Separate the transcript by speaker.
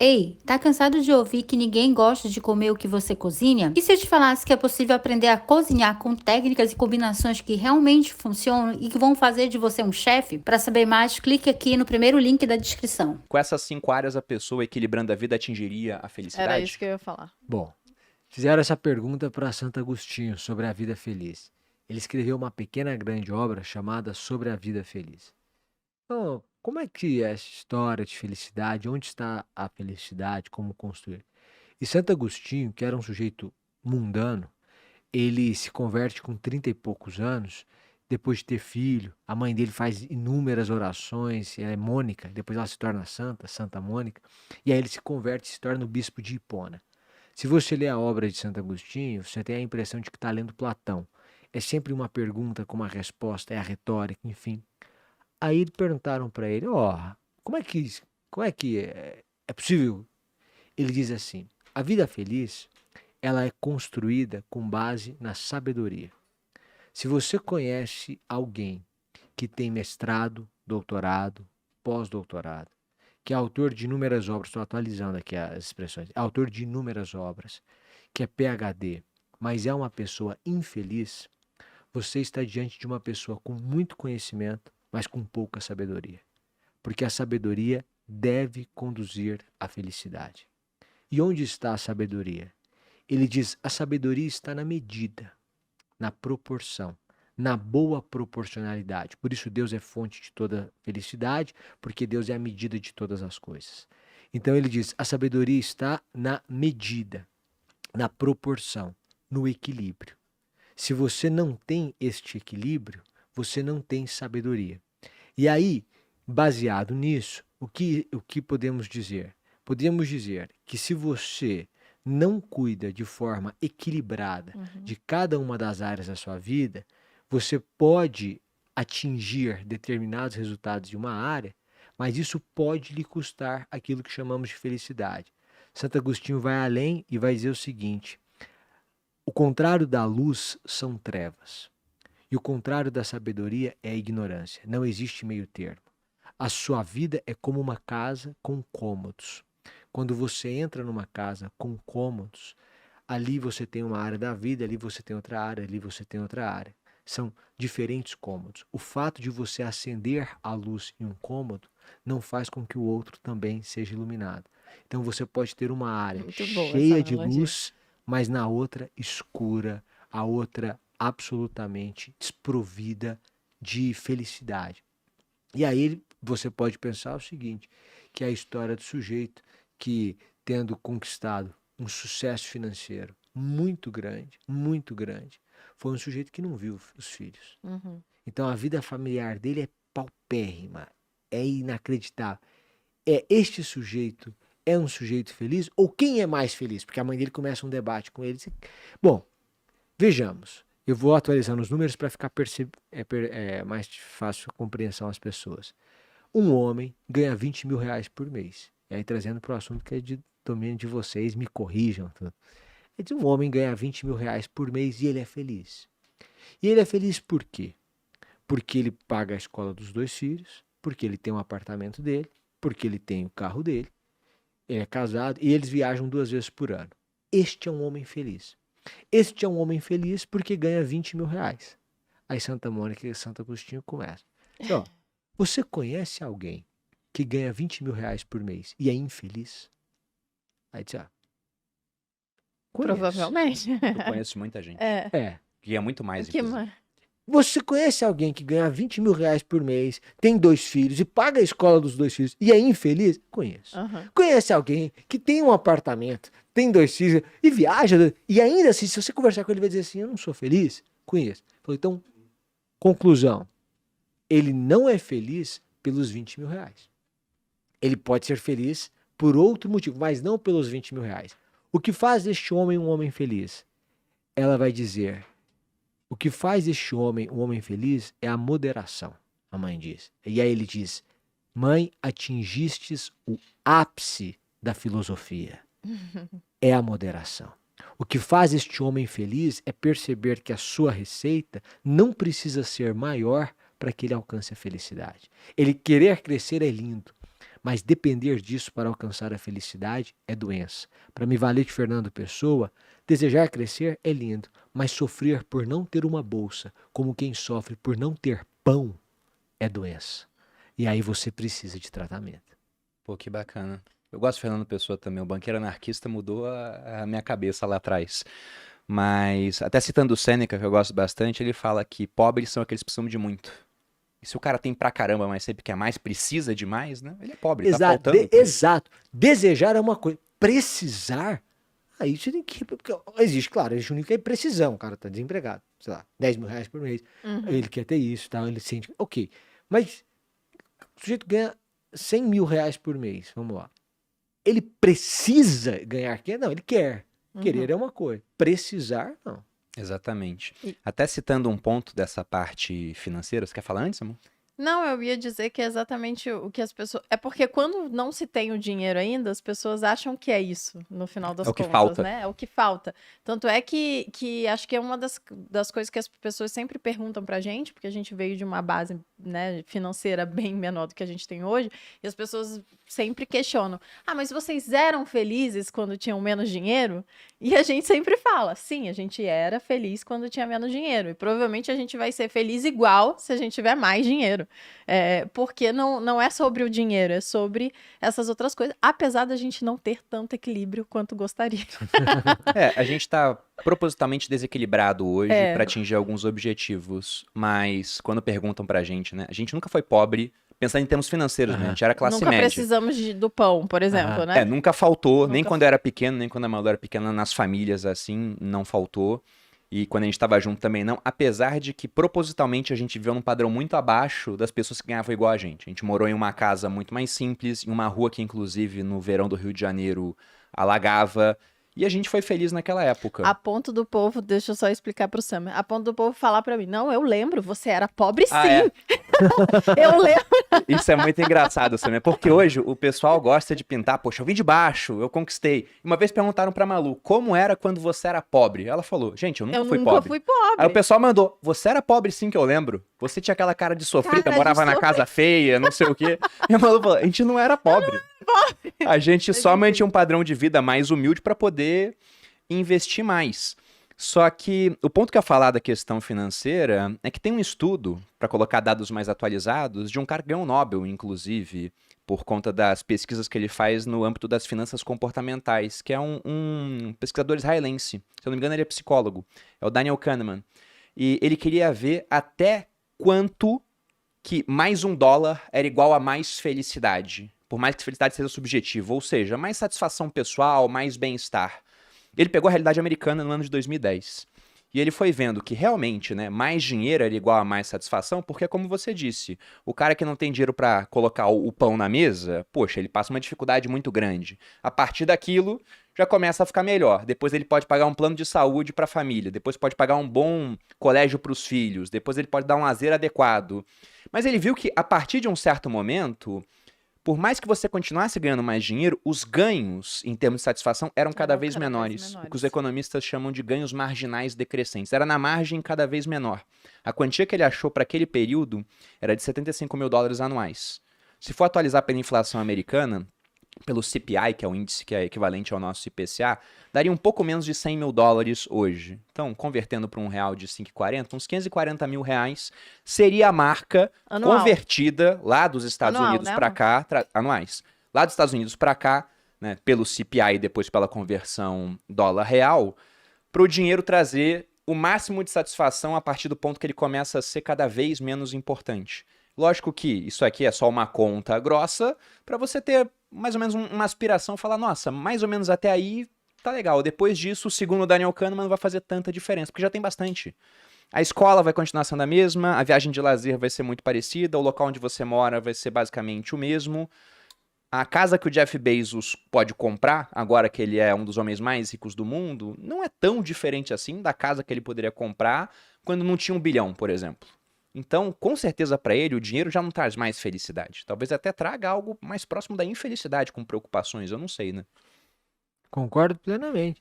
Speaker 1: Ei, tá cansado de ouvir que ninguém gosta de comer o que você cozinha? E se eu te falasse que é possível aprender a cozinhar com técnicas e combinações que realmente funcionam e que vão fazer de você um chefe? Para saber mais, clique aqui no primeiro link da descrição.
Speaker 2: Com essas 5 áreas, a pessoa equilibrando a vida atingiria a
Speaker 3: Era isso
Speaker 2: felicidade?
Speaker 3: que eu ia falar.
Speaker 4: Bom, fizeram essa pergunta para Santo Agostinho sobre a vida feliz. Ele escreveu uma pequena grande obra chamada Sobre a Vida Feliz. Então, como é que é essa história de felicidade? Onde está a felicidade? Como construir? E Santo Agostinho, que era um sujeito mundano, ele se converte com 30 e poucos anos, depois de ter filho. A mãe dele faz inúmeras orações, ela é Mônica, depois ela se torna santa, Santa Mônica, e aí ele se converte e se torna o bispo de Hipona. Se você lê a obra de Santo Agostinho, você tem a impressão de que está lendo Platão. É sempre uma pergunta com uma resposta, é a retórica, enfim. Aí perguntaram para ele, como é que é possível? Ele diz assim, a vida feliz, ela é construída com base na sabedoria. Se você conhece alguém que tem mestrado, doutorado, pós-doutorado, que é autor de inúmeras obras, estou atualizando aqui as expressões, é autor de inúmeras obras, que é PhD, mas é uma pessoa infeliz, você está diante de uma pessoa com muito conhecimento, mas com pouca sabedoria. Porque a sabedoria deve conduzir à felicidade. E onde está a sabedoria? Ele diz: a sabedoria está na medida, na proporção, na boa proporcionalidade. Por isso Deus é fonte de toda felicidade, porque Deus é a medida de todas as coisas. Então ele diz: a sabedoria está na medida, na proporção, no equilíbrio. Se você não tem este equilíbrio, você não tem sabedoria. E aí, baseado nisso, o que podemos dizer? Podemos dizer que se você não cuida de forma equilibrada de cada uma das áreas da sua vida, você pode atingir determinados resultados de uma área, mas isso pode lhe custar aquilo que chamamos de felicidade. Santo Agostinho vai além e vai dizer o seguinte: o contrário da luz são trevas. E o contrário da sabedoria é a ignorância. Não existe meio termo. A sua vida é como uma casa com cômodos. Quando você entra numa casa com cômodos, ali você tem uma área da vida, ali você tem outra área, ali você tem outra área. São diferentes cômodos. O fato de você acender a luz em um cômodo não faz com que o outro também seja iluminado. Então você pode ter uma área
Speaker 3: Muito boa essa
Speaker 4: cheia de
Speaker 3: analogia.
Speaker 4: luz, mas na outra escura, a outra absolutamente desprovida de felicidade. E aí você pode pensar o seguinte, que é a história do sujeito que, tendo conquistado um sucesso financeiro muito grande, foi um sujeito que não viu os filhos.
Speaker 3: Uhum.
Speaker 4: Então a vida familiar dele é paupérrima, é inacreditável. Este sujeito é um sujeito feliz? Ou quem é mais feliz? Porque a mãe dele começa um debate com ele. Bom, vejamos. Eu vou atualizando os números para ficar mais fácil a compreensão às pessoas. Um homem ganha 20 mil reais por mês. E aí trazendo para o assunto que é de domínio de vocês, me corrijam. Um homem ganha 20 mil reais por mês e ele é feliz. E ele é feliz por quê? Porque ele paga a escola dos 2 filhos, porque ele tem um apartamento dele, porque ele tem o carro dele, ele é casado e eles viajam 2 vezes por ano. Este é um homem feliz. Este é um homem feliz porque ganha 20 mil reais. Aí Santa Mônica e Santo Agostinho começam. Então, você conhece alguém que ganha 20 mil reais por mês e é infeliz? Aí diz, conheço.
Speaker 3: Provavelmente.
Speaker 2: Eu conheço muita gente.
Speaker 4: É.
Speaker 2: Que é muito mais,
Speaker 3: Que
Speaker 2: inclusive.
Speaker 4: Você conhece alguém que ganha 20 mil reais por mês, tem 2 filhos e paga a escola dos 2 filhos e é infeliz? Conheço.
Speaker 3: Uhum.
Speaker 4: Conhece alguém que tem um apartamento, tem 2 filhos e viaja, e ainda assim, se você conversar com ele, vai dizer assim, eu não sou feliz? Conheço. Então, conclusão, ele não é feliz pelos 20 mil reais. Ele pode ser feliz por outro motivo, mas não pelos 20 mil reais. O que faz deste homem um homem feliz? Ela vai dizer, o que faz este homem um homem feliz é a moderação, a mãe diz. E aí ele diz, mãe, atingistes o ápice da filosofia. É a moderação. O que faz este homem feliz é perceber que a sua receita não precisa ser maior para que ele alcance a felicidade. Ele querer crescer é lindo, Mas depender disso para alcançar a felicidade é doença. Para me valer de Fernando Pessoa, desejar crescer é lindo, mas sofrer por não ter uma bolsa, como quem sofre por não ter pão, é doença. E aí você precisa de tratamento.
Speaker 2: Pô, que bacana. Eu gosto de Fernando Pessoa também. O Banqueiro Anarquista mudou a minha cabeça lá atrás. Mas, até citando o Sêneca, que eu gosto bastante, ele fala que pobres são aqueles que precisam de muito. E se o cara tem pra caramba, mas sempre quer mais, precisa de mais, né? Ele é pobre, tá
Speaker 4: Exato,
Speaker 2: faltando.
Speaker 4: exato. Desejar é uma coisa. Precisar, aí você tem que. Porque existe, claro, existe um nível que é precisão. O cara tá desempregado, sei lá, 10 mil reais por mês. Ele quer ter isso, tal, ele sente. Ok. Mas o sujeito ganha 100 mil reais por mês, vamos lá. Ele precisa ganhar quer? Não, ele quer. Querer é uma coisa. Precisar, não.
Speaker 2: Exatamente. Até citando um ponto dessa parte financeira, você quer falar antes, amor?
Speaker 3: Não, eu ia dizer que é exatamente o que as pessoas. É porque quando não se tem o dinheiro ainda, as pessoas acham que é isso, no final das
Speaker 2: É o que
Speaker 3: contas,
Speaker 2: falta.
Speaker 3: né? É o que falta. Tanto é que acho que é uma das coisas que as pessoas sempre perguntam pra gente, porque a gente veio de uma base, né, financeira bem menor do que a gente tem hoje, e as pessoas sempre questionam: ah, mas vocês eram felizes quando tinham menos dinheiro? E a gente sempre fala: sim, a gente era feliz quando tinha menos dinheiro, e provavelmente a gente vai ser feliz igual se a gente tiver mais dinheiro. Porque não é sobre o dinheiro, é sobre essas outras coisas, apesar da gente não ter tanto equilíbrio quanto gostaria.
Speaker 2: A gente tá propositalmente desequilibrado hoje pra atingir alguns objetivos, mas quando perguntam pra gente, né? A gente nunca foi pobre, pensando em termos financeiros, né? A gente era classe
Speaker 3: Nunca
Speaker 2: média.
Speaker 3: precisamos do pão, por exemplo, né?
Speaker 2: Nunca faltou, nem
Speaker 3: Nunca
Speaker 2: quando eu era pequeno, nem quando a Malu era pequena, nas famílias assim, não faltou. E quando a gente tava junto também não, apesar de que propositalmente a gente viveu num padrão muito abaixo das pessoas que ganhavam igual a gente. A gente morou em uma casa muito mais simples, em uma rua que inclusive no verão do Rio de Janeiro alagava, e a gente foi feliz naquela época.
Speaker 3: A ponto do povo, deixa eu só explicar pro Sam, a ponto do povo falar pra mim: não, eu lembro, você era pobre sim. Eu lembro.
Speaker 2: Isso é muito engraçado, Samir, porque hoje o pessoal gosta de pintar, poxa, eu vim de baixo, eu conquistei. Uma vez perguntaram pra Malu, como era quando você era pobre? Ela falou, gente, eu nunca fui pobre. Aí o pessoal mandou, você era pobre sim, que eu lembro. Você tinha aquela cara de sofrida, morava na casa feia, não sei o quê. E a Malu falou, a gente não era pobre. A gente só mantinha um padrão de vida mais humilde pra poder investir mais. Só que o ponto que eu ia falar da questão financeira é que tem um estudo, para colocar dados mais atualizados, de um cara que ganhou um Nobel, inclusive, por conta das pesquisas que ele faz no âmbito das finanças comportamentais, que é um pesquisador israelense. Se eu não me engano, ele é psicólogo. É o Daniel Kahneman. E ele queria ver até quanto que mais $1 era igual a mais felicidade. Por mais que felicidade seja subjetiva. Ou seja, mais satisfação pessoal, mais bem-estar. Ele pegou a realidade americana no ano de 2010. E ele foi vendo que realmente, né, mais dinheiro era igual a mais satisfação, porque como você disse, o cara que não tem dinheiro para colocar o pão na mesa, poxa, ele passa uma dificuldade muito grande. A partir daquilo, já começa a ficar melhor. Depois ele pode pagar um plano de saúde para a família, depois pode pagar um bom colégio para os filhos, depois ele pode dar um lazer adequado. Mas ele viu que a partir de um certo momento, por mais que você continuasse ganhando mais dinheiro, os ganhos, em termos de satisfação, eram cada vez menores. O que os economistas chamam de ganhos marginais decrescentes. Era na margem cada vez menor. A quantia que ele achou para aquele período era de $75 mil anuais. Se for atualizar pela inflação americana, pelo CPI, que é o índice que é equivalente ao nosso IPCA, daria um pouco menos de $100 mil hoje. Então, convertendo para um real de 5,40, uns 540 mil reais seria a marca
Speaker 3: anual,
Speaker 2: convertida lá dos Estados Unidos para cá, anuais. Lá dos Estados Unidos para cá, né, pelo CPI e depois pela conversão dólar-real, para o dinheiro trazer o máximo de satisfação a partir do ponto que ele começa a ser cada vez menos importante. Lógico que isso aqui é só uma conta grossa para você ter mais ou menos uma aspiração, falar, nossa, mais ou menos até aí tá legal. Depois disso, segundo o Daniel Kahneman, não vai fazer tanta diferença, porque já tem bastante. A escola vai continuar sendo a mesma, a viagem de lazer vai ser muito parecida, o local onde você mora vai ser basicamente o mesmo. A casa que o Jeff Bezos pode comprar, agora que ele é um dos homens mais ricos do mundo, não é tão diferente assim da casa que ele poderia comprar quando não tinha 1 bilhão, por exemplo. Então, com certeza para ele, o dinheiro já não traz mais felicidade. Talvez até traga algo mais próximo da infelicidade, com preocupações, eu não sei, né?
Speaker 4: Concordo plenamente.